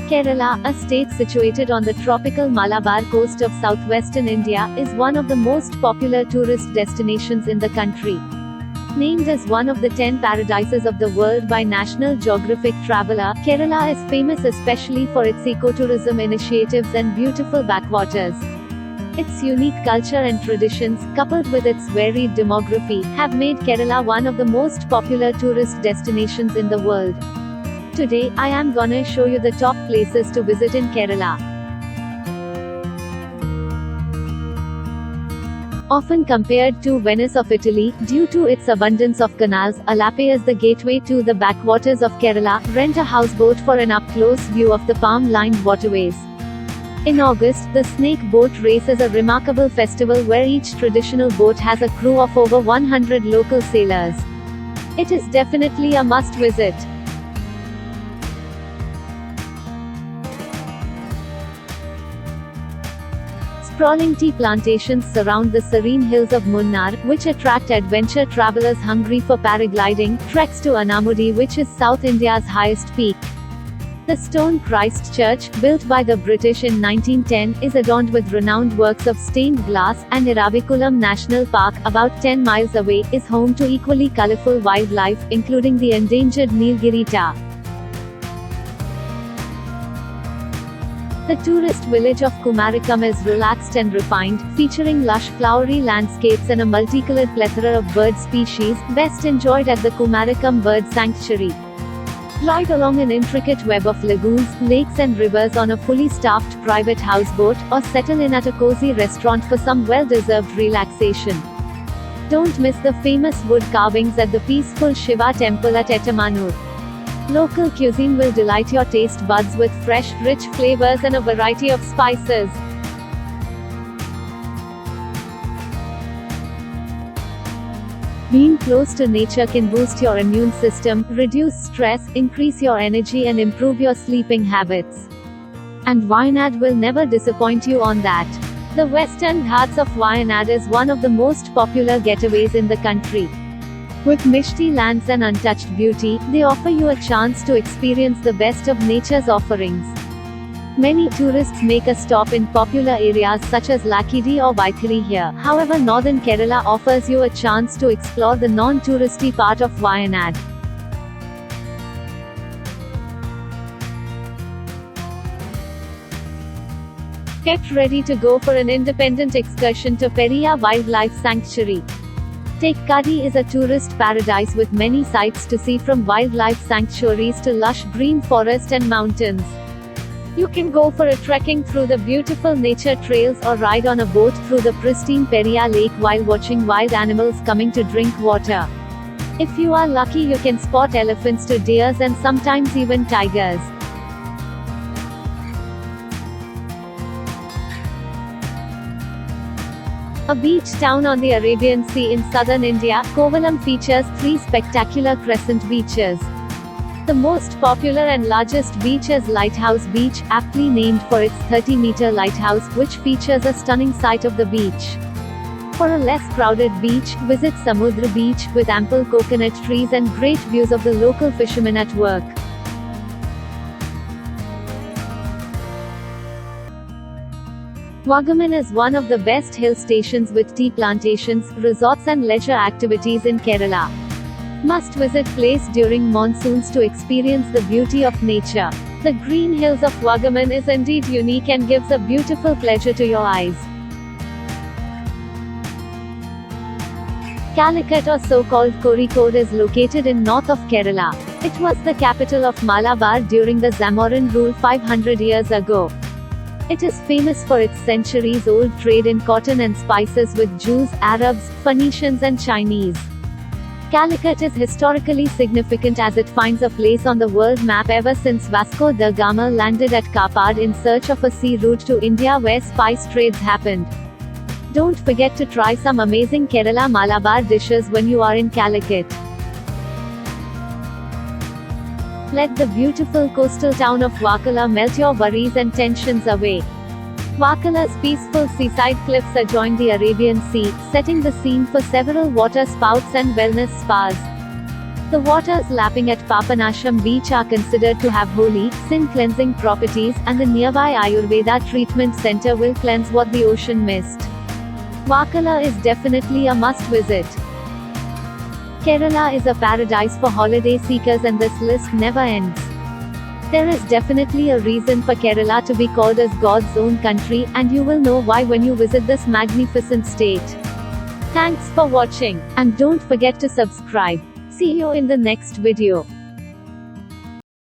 Kerala, a state situated on the tropical Malabar coast of southwestern India, is one of the most popular tourist destinations in the country. Named as one of the 10 paradises of the world by National Geographic Traveler, Kerala is famous especially for its ecotourism initiatives and beautiful backwaters. Its unique culture and traditions, coupled with its varied demography, have made Kerala one of the most popular tourist destinations in the world. Today, I am gonna show you the top places to visit in Kerala. Often compared to Venice of Italy, due to its abundance of canals, Alappe is the gateway to the backwaters of Kerala. Rent a houseboat for an up-close view of the palm-lined waterways. In August, the Snake Boat Race is a remarkable festival where each traditional boat has a crew of over 100 local sailors. It is definitely a must-visit. Sprawling tea plantations surround the serene hills of Munnar, which attract adventure travelers hungry for paragliding. Treks to Anamudi, which is South India's highest peak. The stone Christ Church, built by the British in 1910, is adorned with renowned works of stained glass, and Iravikulam National Park, about 10 miles away, is home to equally colorful wildlife, including the endangered Nilgiri tahr. The tourist village of Kumarakam is relaxed and refined, featuring lush flowery landscapes and a multicolored plethora of bird species, best enjoyed at the Kumarakam Bird Sanctuary. Glide along an intricate web of lagoons, lakes and rivers on a fully staffed private houseboat, or settle in at a cozy restaurant for some well-deserved relaxation. Don't miss the famous wood carvings at the peaceful Shiva temple at Etamanur. Local cuisine will delight your taste buds with fresh, rich flavors and a variety of spices. Being close to nature can boost your immune system, reduce stress, increase your energy and improve your sleeping habits. And Wayanad will never disappoint you on that. The Western Ghats of Wayanad is one of the most popular getaways in the country. With misty lands and untouched beauty, they offer you a chance to experience the best of nature's offerings. Many tourists make a stop in popular areas such as Lakidi or Vaithiri here. However, northern Kerala offers you a chance to explore the non-touristy part of Wayanad. Get ready to go for an independent excursion to Periyar Wildlife Sanctuary. Tekkady is a tourist paradise with many sights to see, from wildlife sanctuaries to lush green forest and mountains. You can go for a trekking through the beautiful nature trails or ride on a boat through the pristine Periyar Lake while watching wild animals coming to drink water. If you are lucky, you can spot elephants to deers and sometimes even tigers. A beach town on the Arabian Sea in southern India, Kovalam features 3 spectacular crescent beaches. The most popular and largest beach is Lighthouse Beach, aptly named for its 30-meter lighthouse, which features a stunning sight of the beach. For a less crowded beach, visit Samudra Beach, with ample coconut trees and great views of the local fishermen at work. Wagaman is one of the best hill stations with tea plantations, resorts and leisure activities in Kerala. Must-visit place during monsoons to experience the beauty of nature. The green hills of Wagaman is indeed unique and gives a beautiful pleasure to your eyes. Calicut, or so-called Kozhikode, is located in north of Kerala. It was the capital of Malabar during the Zamorin rule 500 years ago. It is famous for its centuries-old trade in cotton and spices with Jews, Arabs, Phoenicians and Chinese. Calicut is historically significant as it finds a place on the world map ever since Vasco da Gama landed at Kapad in search of a sea route to India where spice trades happened. Don't forget to try some amazing Kerala Malabar dishes when you are in Calicut. Let the beautiful coastal town of Varkala melt your worries and tensions away. Varkala's peaceful seaside cliffs adjoin the Arabian Sea, setting the scene for several water spouts and wellness spas. The waters lapping at Papanasham beach are considered to have holy, sin-cleansing properties, and the nearby Ayurveda treatment center will cleanse what the ocean missed. Varkala is definitely a must-visit. Kerala is a paradise for holiday seekers and this list never ends. There is definitely a reason for Kerala to be called as God's own country, and you will know why when you visit this magnificent state. Thanks for watching, and don't forget to subscribe. See you in the next video.